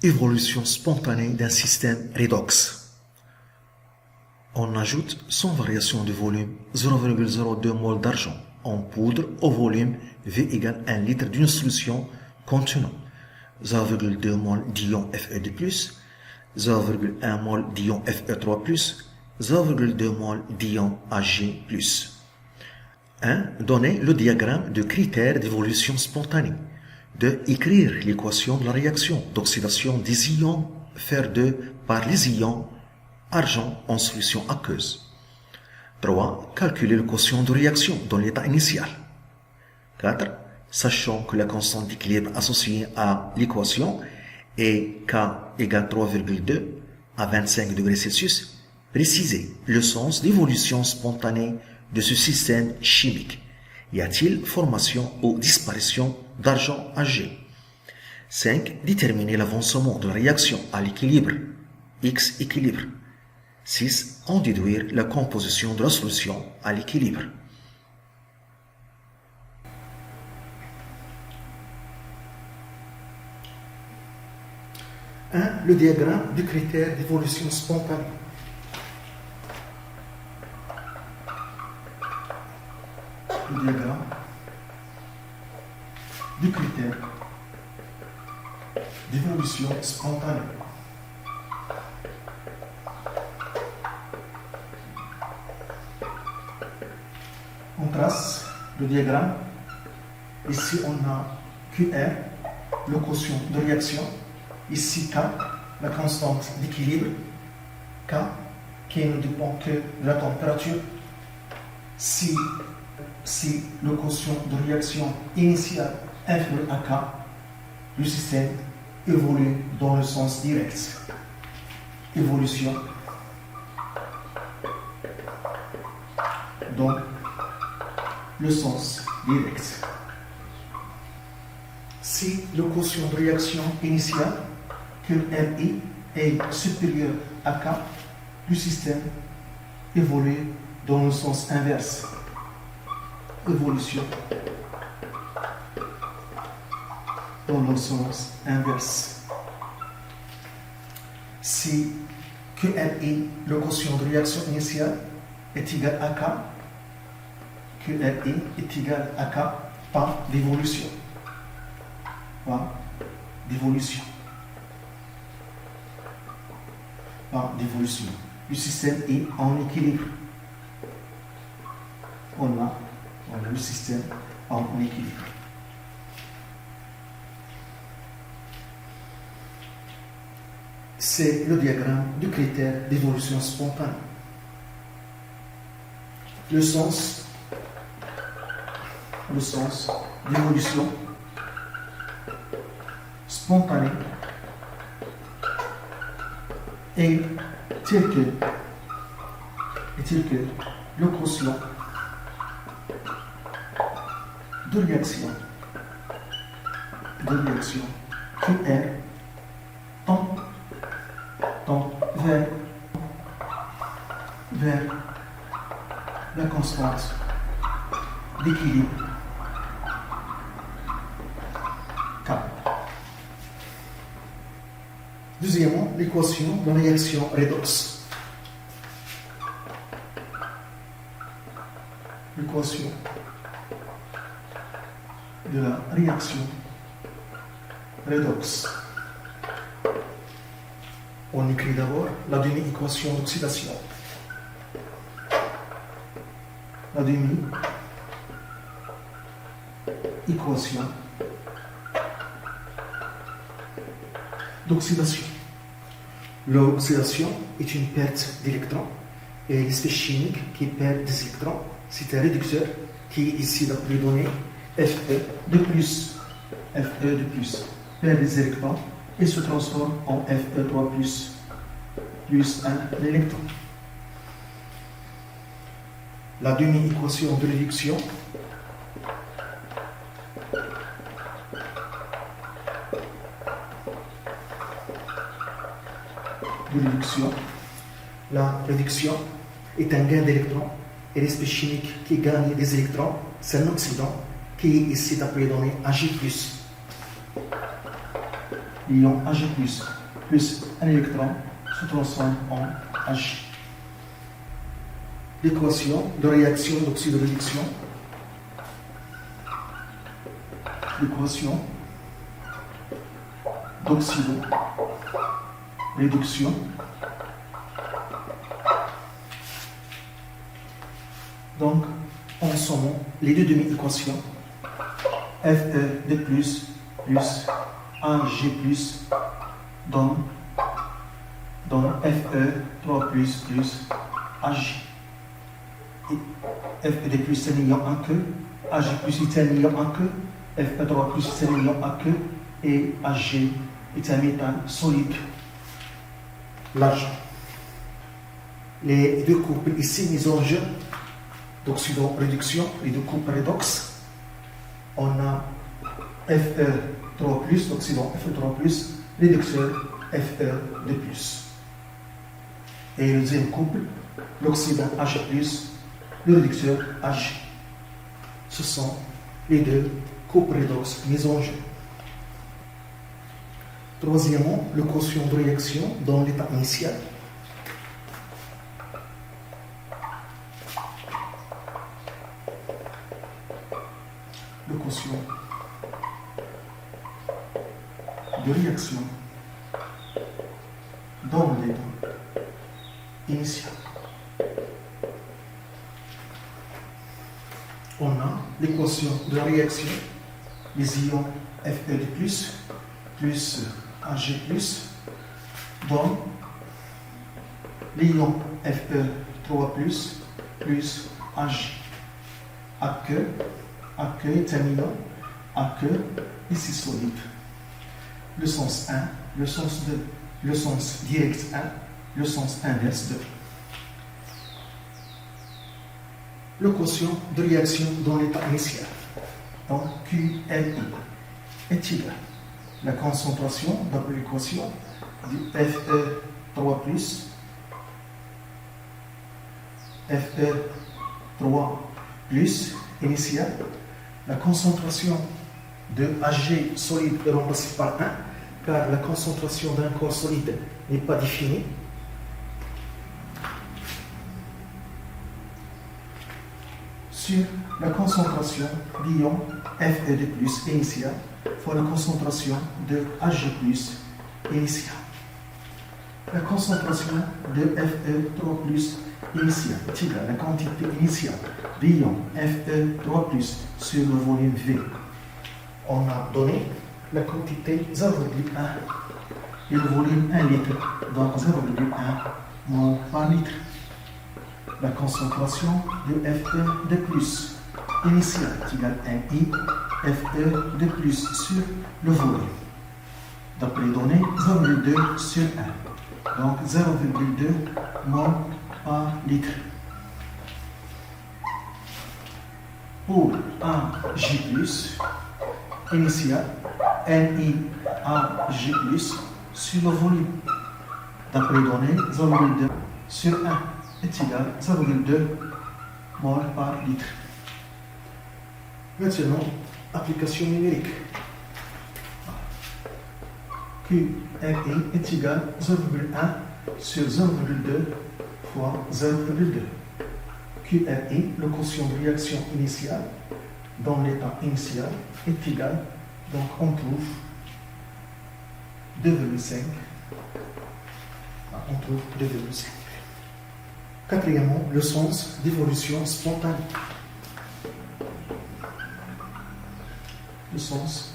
Évolution spontanée d'un système redox. On ajoute sans variation de volume 0,02 mol d'argent en poudre au volume V égale 1 litre d'une solution contenant 0,2 mol d'ion Fe2+, 0,1 mol d'ion Fe3+, 0,2 mol d'ion Ag+. 1. Donner le diagramme de critères d'évolution spontanée. 2. Écrire l'équation de la réaction d'oxydation des ions Fer2 par les ions argent en solution aqueuse. 3. Calculer le quotient de réaction dans l'état initial. 4. Sachant que la constante d'équilibre associée à l'équation est K égale 3,2 à 25 degrés Celsius, préciser le sens d'évolution spontanée de ce système chimique. Y a-t-il formation ou disparition d'argent Ag? 5. Déterminer l'avancement de la réaction à l'équilibre, X équilibre. 6. En déduire la composition de la solution à l'équilibre. Le diagramme du critère d'évolution spontanée. Le diagramme du critère d'évolution spontanée. On trace le diagramme. Ici, on a QR, le quotient de réaction. Ici, K, la constante d'équilibre. K, qui ne dépend que de la température. Si le quotient de réaction initiale inférieur à K, le système évolue dans le sens direct. Évolution dans le sens direct. Si le quotient de réaction initiale, que RI, est supérieur à K, le système évolue dans le sens inverse. Évolution dans le sens inverse. Si QRI, le quotient de réaction initiale, est égal à K, QRI est égal à K par d'évolution. Par d'évolution. Par d'évolution. Le système est en équilibre. On a le système en équilibre. C'est le diagramme du critère d'évolution spontanée. Le sens d'évolution spontanée est tel que le quotient de réaction QR tend vers la constante d'équilibre K. Deuxièmement, l'équation de la réaction redox. L'équation de la réaction redox. On écrit d'abord la demi-équation d'oxydation. La demi-équation d'oxydation. L'oxydation est une perte d'électrons et l'espèce chimique qui perd des électrons, c'est un réducteur qui est ici d'après les données Fe de plus perd des électrons et se transforme en Fe3 plus 1 électron. La demi-équation de réduction La réduction est un gain d'électrons et l'espèce chimique qui gagne des électrons, c'est un oxydant qui est ici d'après les données Ag+. l'ion Ag+, plus un électron se transforme en Ag. L'équation de réaction d'oxydoréduction. L'équation d'oxydoréduction donc en sommant les deux demi-équations Fe de plus Ag plus donne Fe 3 plus Ag. Fe de plus c'est un ion en queue, Ag plus est un ion en queue, Fe3 plus c'est un ion en queue et Ag est un métal solide. L'argent. Les deux couples ici mis en jeu d'oxydoréduction et de couple redox. On a Fe3+, l'oxydant Fe3+, réducteur Fe2+. Et le deuxième couple, l'oxydant Ag+, le réducteur Ag. Ce sont les deux couples redox mis en jeu. Troisièmement, le quotient de réaction dans l'état initial. Le quotient de réaction dans l'état initial. On a l'équation de la réaction, les ions Fe de plus Ag donne l'ion Fe3 plus Ag. Ag est un ion, Ag ici solide. Le sens 1, le sens 2, le sens direct 1, le sens inverse 2. Le quotient de réaction dans l'état initial. Donc QLI est égal à la concentration d'après l'équation du Fe3 plus initial. La concentration de Ag solide est remplacée par 1 car la concentration d'un corps solide n'est pas définie. Sur la concentration d'ion Fe de plus initial fois la concentration de Ag plus initial. La concentration de Fe3 plus initial est égale à la quantité initiale d'ion Fe3 plus sur le volume V. On a donné la quantité 0,1 et le volume 1 litre, donc 0,1 mol par litre. La concentration de Fe de plus initiale est égale à I Fe de plus sur le volume. D'après les données, 0,2 sur 1. Donc 0,2 mol par litre. Pour Ag initial, NiAg sur le volume. D'après les données, 0,2 sur 1 est égal à 0,2 mol par litre. Maintenant, application numérique. QRI est égal à 0,1 sur 0,2 fois 0,2. QRI, le quotient de réaction initiale dans l'état initial, est égal, donc on trouve 2,5. On trouve 2,5. Quatrièmement, le sens d'évolution spontanée. Le sens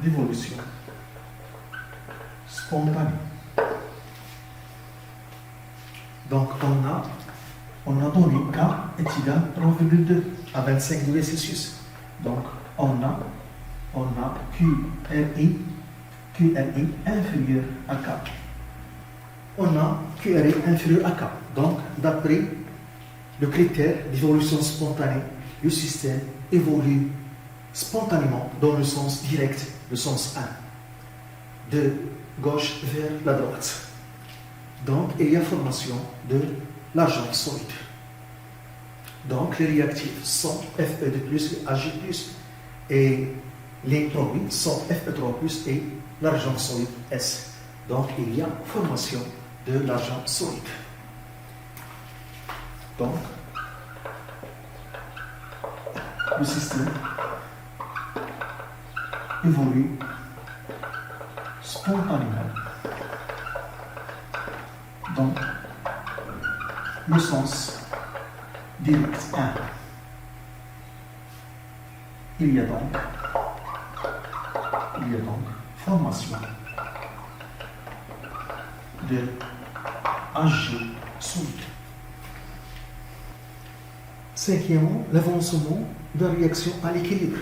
d'évolution spontanée. Donc on a donné K est égal à 3,2 à 25 degrés Celsius. Donc on a QRI inférieur à K. On a QRI inférieur à K. Donc d'après le critère d'évolution spontanée, le système évolue spontanément dans le sens direct, le sens 1, de gauche vers la droite. Donc, il y a formation de l'argent solide. Donc, les réactifs sont Fe de plus et Ag+. Et les produits sont Fe3 plus et l'argent solide S. Donc, il y a formation de l'argent solide. Donc, le système évolue spontanément dans le sens direct 1. Il y a donc formation de Ag solide. Cinquièmement, l'avancement de la réaction à l'équilibre.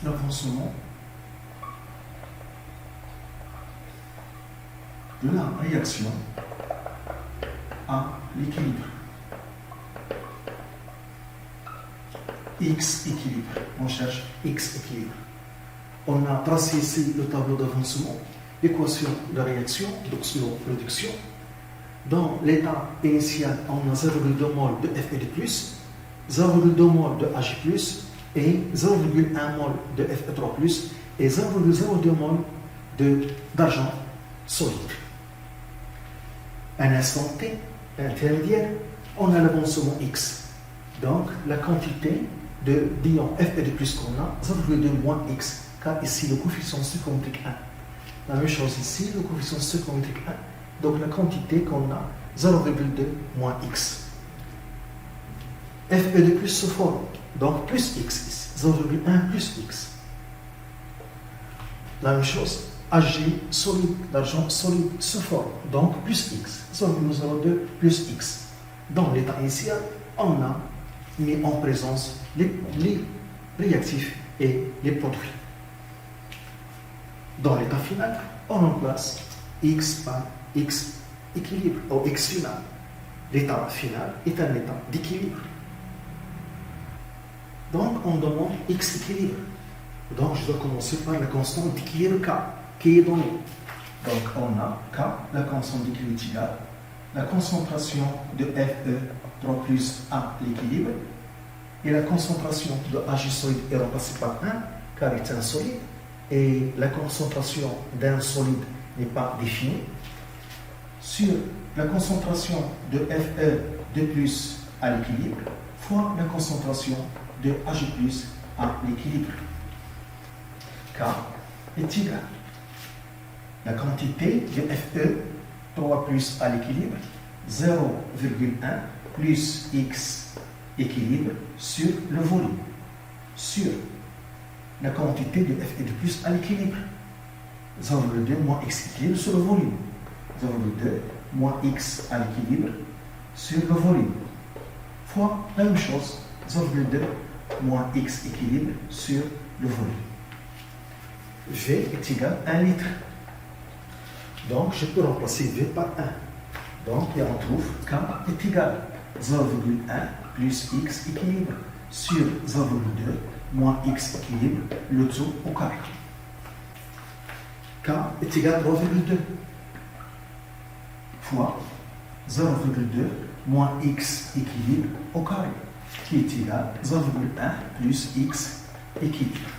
L'avancement de la réaction à l'équilibre. X équilibre. On cherche X équilibre. On a tracé ici le tableau d'avancement, l'équation de réaction, d'oxydoproduction. Dans l'état initial, on a 0,2 mol de Fe2+, 0,2 mol de Ag+, et 0,1 mol de Fe3+, et 0,02 mol d'argent solide. Un instant T intermédiaire, on a l'avancement X. Donc, la quantité de d'ion Fe2+ qu'on a, 0,2 moins X, car ici le coefficient stoichiométrique 1. La même chose ici, le coefficient stoichiométrique 1. Donc, la quantité qu'on a, 0,2 moins X. Fe2+ se forme, donc plus X ici, 0,1 plus X. La même chose, Ag solide, l'argent solide se forme, donc plus X, 0,02 plus X. Dans l'état initial, on a mis en présence les réactifs et les produits. Dans l'état final, on remplace X par X équilibre, ou X final. L'état final est un état d'équilibre. Donc, on demande X équilibre. Donc, je dois commencer par la constante d'équilibre K, qui est donnée. Donc, on a K, la constante d'équilibre est égale, la concentration de Fe3 plus à l'équilibre, et la concentration de Ag solide est remplacée par 1, car il est un solide, et la concentration d'un solide n'est pas définie, sur la concentration de Fe2 plus à l'équilibre, fois la concentration de Ag plus à l'équilibre. K est égal. La quantité de Fe3 plus à l'équilibre, 0,1 plus X équilibre sur le volume, sur la quantité de Fe2 plus à l'équilibre, 0,2 moins X équilibre sur le volume, 0,2 moins X à l'équilibre sur le volume, fois la même chose, 0,2 moins X équilibre sur le volume. V est égal à 1 litre. Donc, je peux remplacer V par 1. Donc, et on trouve K est égal à 0,1 plus X équilibre sur 0,2 moins X équilibre, le tout au carré. K est égal à 3,2 fois 0,2 moins X équilibre au carré, qui est égal à 0,1 plus X équilibre.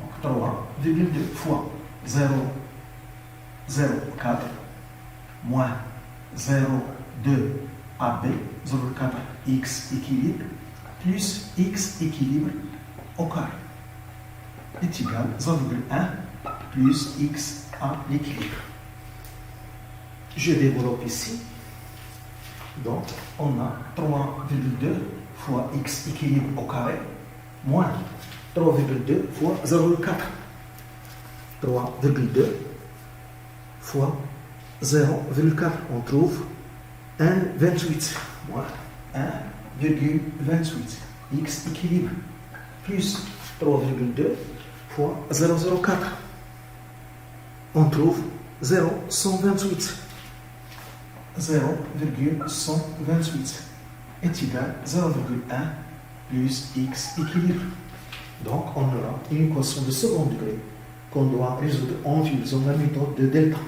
Donc 3,2 fois 0,04 moins 0,2 AB, 0,4 X équilibre, plus X équilibre au carré, est égal à 0,1 plus X à l'équilibre. Je développe ici. Donc, on a 3,2 fois X équilibre au carré, moins 3,2 fois 0,4. 3,2 fois 0,4, on trouve 1,28 moins 1,28 X équilibre plus 3,2 fois 0,04, on trouve 0,128. 0,128 est égal à 0,1 plus X équilibre. Donc, on aura une équation de second degré qu'on doit résoudre en utilisant la méthode de delta.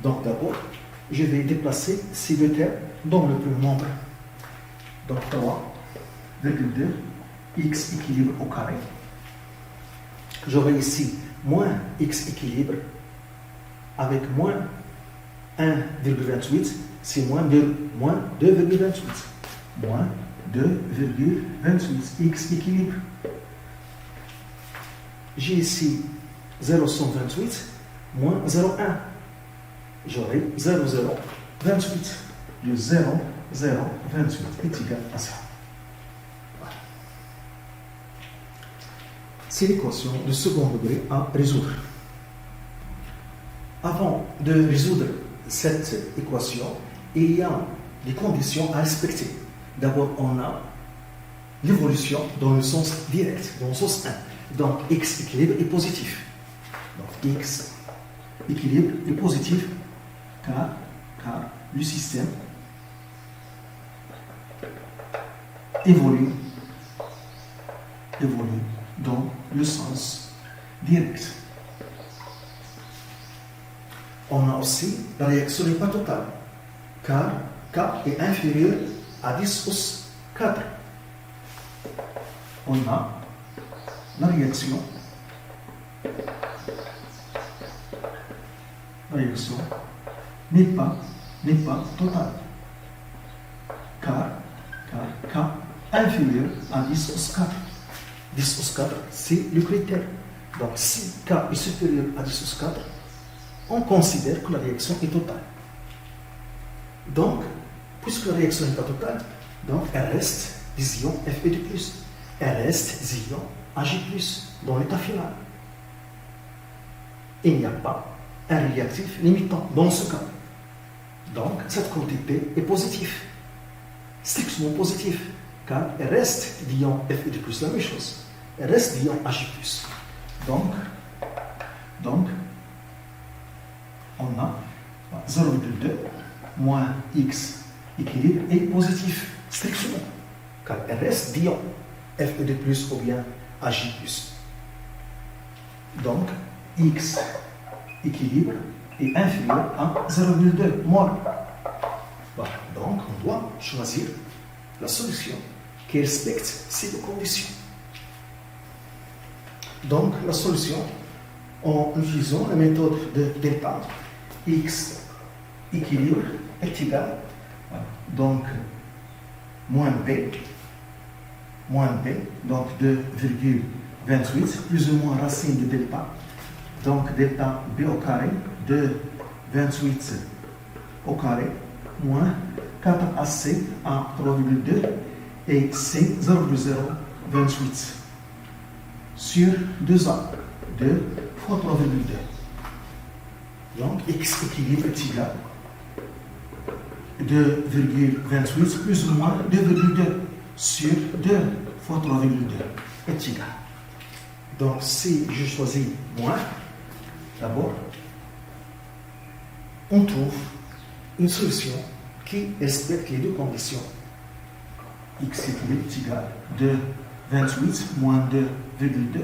Donc, d'abord, je vais déplacer ces deux termes dans le premier membre. Donc, x équilibre au carré. J'aurai ici moins x équilibre avec moins 1,28, c'est moins 2,28. Moins 2,28, x équilibre. J'ai ici 0,128 moins 0,1. J'aurai 0,028. Le 0,028 est égal à ça. Voilà. C'est l'équation de second degré à résoudre. Avant de résoudre cette équation, il y a des conditions à respecter. D'abord, on a l'évolution dans le sens direct, dans le sens 1. Donc, x équilibre est positif. Donc, x équilibre est positif car le système évolue dans le sens direct. On a aussi la réaction n'est pas totale, car K est inférieur à 10 pouces 4. On a la réaction n'est pas totale, car K inférieur à 10 pouces 4. 10 pouces 4, c'est le critère. Donc, si K est supérieur à 10 pouces 4, on considère que la réaction est totale. Donc, puisque la réaction n'est pas totale, donc elle reste des ions Fe2+. Elle reste des ions Ag+, dans l'état final. Il n'y a pas un réactif limitant dans ce cas. Donc, cette quantité est positive, strictement positive, car elle reste d'ion Fe2+, la même chose. Elle reste d'ion Ag+. Donc, on a 0,2 moins x équilibre est positif, strictement, car elle reste d'ion Fe2+, ou bien Ag+. Donc, x équilibre est inférieur à 0,2 mol. Voilà. Donc, on doit choisir la solution qui respecte ces deux conditions. Donc, la solution, en utilisant la méthode de delta, x équilibre est égal, donc, moins b, donc 2,28, plus ou moins racine de delta, donc delta b au carré, de 28 au carré, moins 4ac à 3,2 et c 0,028 sur 2a, 2 fois 3,2. Donc x équilibre est égal 2,28 plus ou moins 2,2 sur 2 fois 3,2 est égal. Donc si je choisis moins, d'abord, on trouve une solution qui respecte les deux conditions. X équilibre est égal de 28 moins 2,2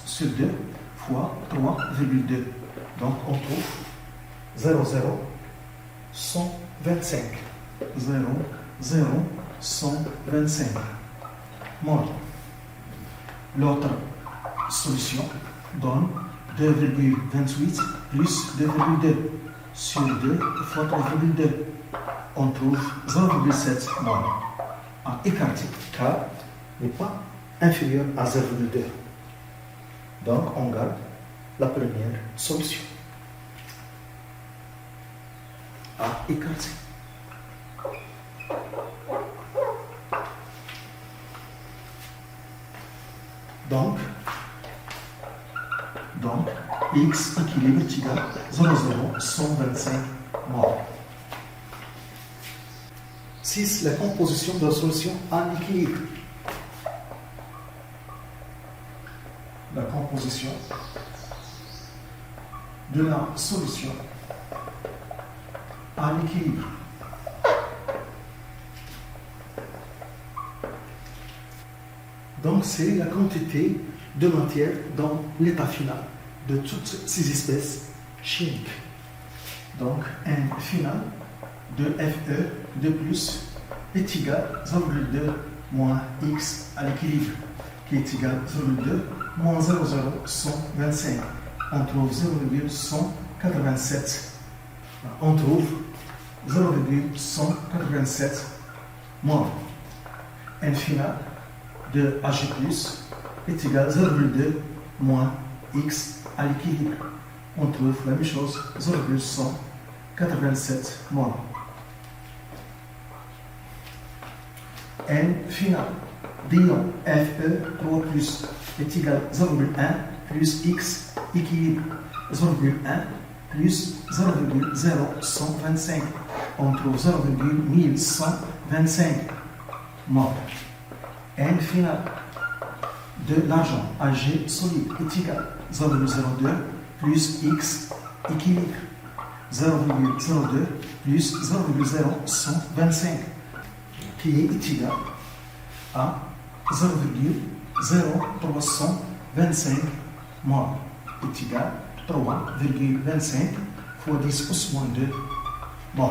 sur 2 fois 3,2. Donc on trouve 0,125. 0,125 mol. L'autre solution donne 2,28 plus 2,2 sur 2 fois 3,2. On trouve 0,7 mol. À écarter, car n'est pas inférieur à 0,2. Donc on garde la première solution. À écarter. Donc, x équilibre est égal à 0,125 mol. 6. La composition de la solution en équilibre. La composition de la solution en équilibre. Donc, c'est la quantité de matière dans l'état final de toutes ces espèces chimiques. Donc, un final de Fe de plus est égal à 0,2 moins x à l'équilibre, qui est égal à 0,2 moins 0,125. On trouve 0,187. On trouve 0,187 moins. N final de AG plus est égal à 0,2 moins x à l'équilibre. On trouve la même chose, 0,187 moins. N final d'ion Fe 3 plus est égal à 0,1 plus x équilibre 0,1 plus 0,0125. On trouve 0,1125 mol. N final de l'argent Ag solide est égal à 0,02 plus x équilibre 0,02 plus 0,0125 qui est égal à 0,0325 mol est égal à 3,25 fois 10 au moins 2 mol.